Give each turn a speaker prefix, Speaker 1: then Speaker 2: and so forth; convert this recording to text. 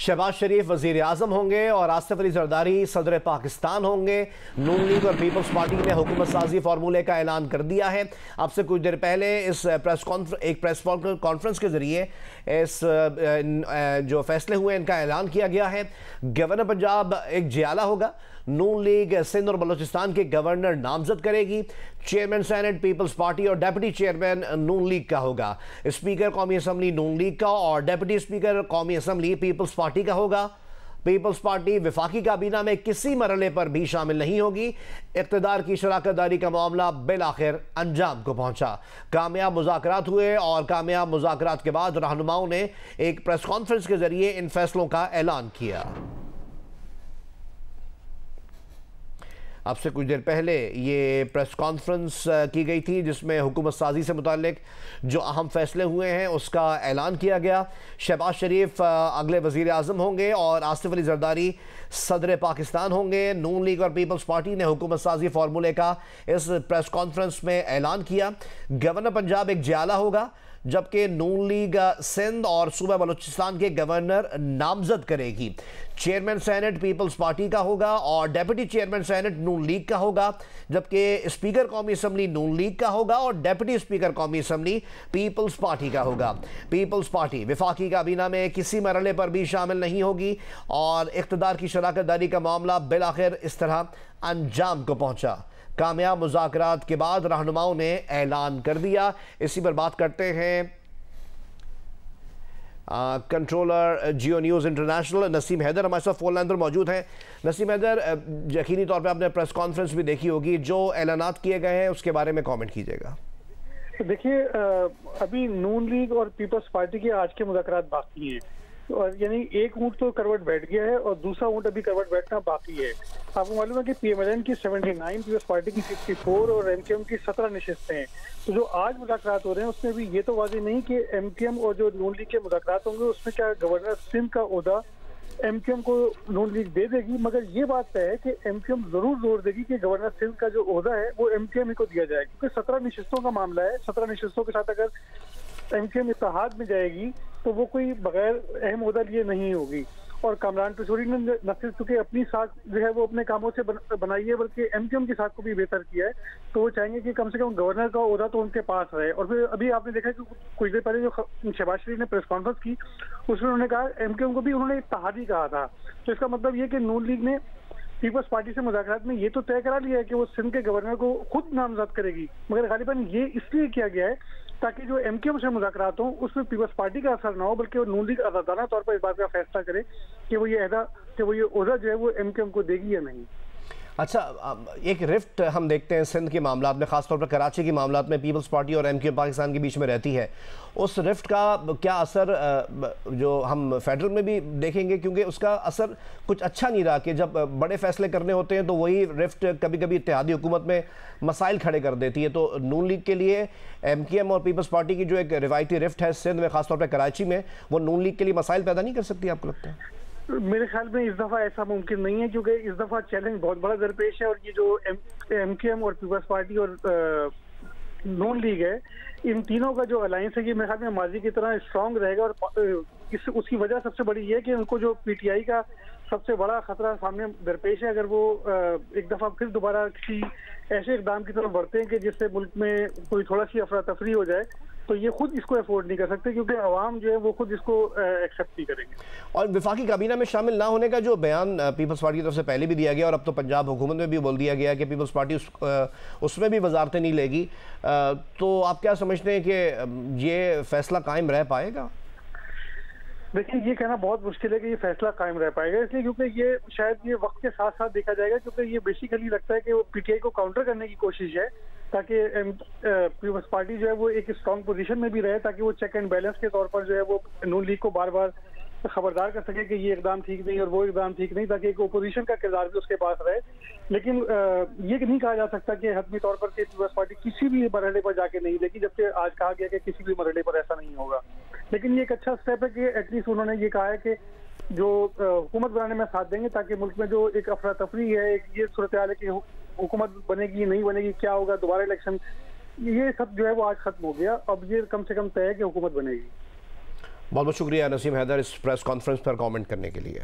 Speaker 1: शहबाज शरीफ वजीर आजम होंगे और आसिफ अली जरदारी सदर पाकिस्तान होंगे। नून लीग और पीपल्स पार्टी ने हुकूमत साजी फार्मूले का ऐलान कर दिया है। अब से कुछ देर पहले इस प्रेस कॉन्फ्रेंस के जरिए इस जो फैसले हुए इनका ऐलान किया गया है। गवर्नर पंजाब एक जियाला होगा। नून लीग सिंध और बलूचिस्तान के गवर्नर नामजद करेगी। चेयरमैन सेनेट पीपल्स पार्टी और डेप्यूटी चेयरमैन नून लीग का होगा। स्पीकर कौमी असम्बली नून लीग का और डेप्यूटी स्पीकर कौमी असम्बली पीपल्स पार्टी का होगा। पीपल्स पार्टी वफाकी काबीना में किसी मरहले पर भी शामिल नहीं होगी। इक़्तिदार की शराकत दारी का मामला बिल आखिर अंजाम को पहुंचा। कामयाब मुज़ाकरात हुए और कामयाब मुज़ाकरात के बाद रहनुमाओं ने एक प्रेस कॉन्फ्रेंस के जरिए इन फैसलों का ऐलान किया। अब से कुछ देर पहले ये प्रेस कॉन्फ्रेंस की गई थी जिसमें हुकूमत साजी से मुताल्लिक जो अहम फैसले हुए हैं उसका ऐलान किया गया। शहबाज शरीफ अगले वज़ीर आज़म होंगे और आसिफ अली जरदारी सदर पाकिस्तान होंगे। नून लीग और पीपल्स पार्टी ने हुकूमत साजी फार्मूले का इस प्रेस कॉन्फ्रेंस में ऐलान किया। गवर्नर पंजाब एक जियाला होगा, जबकि नून लीग सिंध और सूबा बलूचिस्तान के गवर्नर नामजद करेगी। चेयरमैन सेनेट पीपल्स पार्टी का होगा और डेप्यूटी चेयरमैन सेनेट नून लीग का होगा, जबकि स्पीकर कौमी असम्बली नून लीग का होगा और डेप्यूटी स्पीकर कौमी असम्बली पीपल्स पार्टी का होगा। पीपल्स पार्टी वफाकी काबीना में किसी मरहले पर भी शामिल नहीं होगी और इक़्तिदार की शराकत दारी का मामला बिल आखिर इस तरह अंजाम को पहुंचा। कामयाब मुज़ाकरात के बाद रहनुमाओं ने ऐलान कर दिया। इसी पर बात करते हैं कंट्रोलर जियो न्यूज़ इंटरनेशनल नसीम हैदर हमारे साथ फ़ोन लाइन पर मौजूद हैं। नसीम हैदर, यकीनी तौर पे आपने प्रेस कॉन्फ्रेंस भी देखी होगी, जो ऐलानात किए गए हैं उसके बारे में कमेंट कीजिएगा।
Speaker 2: देखिए, अभी नून लीग और पीपल्स पार्टी के आज के मुज़ाकरात बाकी हैं और यानी एक ऊँट तो करवट बैठ गया है और दूसरा ऊँट अभी करवट बैठना बाकी है। आपको मालूम है कि पीएमएलएन की 79, पीपल्स पार्टी की 54 और एमकेएम की 17 नशिस्तें हैं। तो जो आज मुज़ाकरात हो रहे हैं उसमें भी ये तो वाज़ेह नहीं कि एमकेएम और जो नून लीग के मुज़ाकरात होंगे उसमें क्या गवर्नर सिंध का ओहदा एमकेएम को नून लीग दे देगी, मगर ये बात तय है कि एमकेएम जरूर जोर देगी कि गवर्नर सिंध का जो ओहदा है वो एमकेएम ही को दिया जाए, क्योंकि 17 नशिस्तों का मामला है। 17 नशिस्तों के साथ अगर एमकेएम इत्तेहाद में जाएगी तो वो कोई बगैर अहम ओहदा लिए नहीं होगी। और कामरान पिशोरी ने न सिर्फ चूंकि अपनी साख जो है वो अपने कामों से बनाई है, बल्कि एमकेएम की साख को भी बेहतर किया है। तो वो चाहेंगे कि कम से कम गवर्नर का ओहदा तो उनके पास रहे। और फिर अभी आपने देखा कि कुछ देर पहले जो शहबाज शरीफ ने प्रेस कॉन्फ्रेंस की उसमें उन्होंने कहा एमकेएम को भी उन्होंने इत्तेहादी कहा था। तो इसका मतलब ये कि नून लीग ने पीपल्स पार्टी से मुज़ाकरात में ये तो तय करा लिया है कि वो सिंध के गवर्नर को खुद नामजद करेगी, मगर गालिबन ये इसलिए किया गया है ताकि जो एमकेएम से मुज़ाकरात हों उसमें पीपल्स पार्टी का असर ना हो, बल्कि वो नून लीग आज़ादाना तौर पर इस बात का फैसला करे कि वो ये ओहदा जो है वो एमकेएम को देगी या नहीं।
Speaker 1: अच्छा, एक रिफ्ट हम देखते हैं सिंध के मामला में, खासतौर पर कराची के मामला में पीपल्स पार्टी और एमकेएम पाकिस्तान के बीच में रहती है। उस रिफ्ट का क्या असर जो हम फेडरल में भी देखेंगे, क्योंकि उसका असर कुछ अच्छा नहीं रहा कि जब बड़े फैसले करने होते हैं तो वही रिफ्ट कभी कभी इत्तेहादी हुकूमत में मसाइल खड़े कर देती है। तो नून लीग के लिए एमकेएम और पीपल्स पार्टी की जो एक रिवायती रिफ्ट है सिंध में, खासतौर पर कराची में, वो नून लीग के लिए मसाइल पैदा नहीं कर सकती, आपको लगता है?
Speaker 2: मेरे ख्याल में इस दफा ऐसा मुमकिन नहीं है, क्योंकि इस दफा चैलेंज बहुत बड़ा दरपेश है और ये जो एमकेएम और पीपल्स पार्टी और नून लीग है, इन तीनों का जो अलायंस है ये मेरे ख्याल में माजी की तरह स्ट्रांग रहेगा। और उसकी वजह सबसे बड़ी ये है कि उनको जो पीटीआई का सबसे बड़ा खतरा सामने दरपेश है, अगर वो एक दफा फिर दोबारा किसी ऐसे इकदाम की तरफ बढ़ते हैं कि जिससे मुल्क में कोई थोड़ा सी अफरा तफरी हो जाए, तो ये खुद इसको अफोर्ड नहीं कर सकते, क्योंकि अवाम जो है वो खुद इसको एक्सेप्ट नहीं करेंगे।
Speaker 1: और वफाकी काबीना में शामिल ना होने का जो बयान पीपल्स पार्टी की तरफ से पहले भी दिया गया और अब तो पंजाब हुकूमत में भी बोल दिया गया कि पीपल्स पार्टी उसमें भी वजारतें नहीं लेगी, तो आप क्या समझते हैं कि ये फैसला कायम रह पाएगा?
Speaker 2: देखिए, ये कहना बहुत मुश्किल है कि ये फैसला कायम रह पाएगा, इसलिए क्योंकि ये शायद ये वक्त के साथ साथ देखा जाएगा, क्योंकि ये बेसिकली लगता है कि वो पीटीआई को काउंटर करने की कोशिश है ताकि पीपल्स पार्टी जो है वो एक स्ट्रॉन्ग पोजीशन में भी रहे, ताकि वो चेक एंड बैलेंस के तौर पर जो है वो नून लीग को बार बार खबरदार कर सके कि ये इकदाम ठीक नहीं और वो इकदाम ठीक नहीं, ताकि एक ओपोजिशन का किरदार भी उसके पास रहे। लेकिन ये नहीं कहा जा सकता कि हतमी तौर पर पीपल्स पार्टी किसी भी मरहले पर जाके नहीं देगी, जबकि आज कहा गया कि किसी भी मरहले पर ऐसा नहीं होगा। लेकिन ये एक अच्छा स्टेप है कि एटलीस्ट उन्होंने ये कहा है कि जो हुकूमत बनाने में साथ देंगे, ताकि मुल्क में जो एक अफरा तफरी है, एक ये सूरत हाल है कि हुकूमत बनेगी नहीं बनेगी, क्या होगा, दोबारा इलेक्शन, ये सब जो है वो आज खत्म हो गया। अब ये कम से कम तय है कि हुकूमत बनेगी।
Speaker 1: बहुत बहुत शुक्रिया नसीम हैदर इस प्रेस कॉन्फ्रेंस पर कमेंट करने के लिए।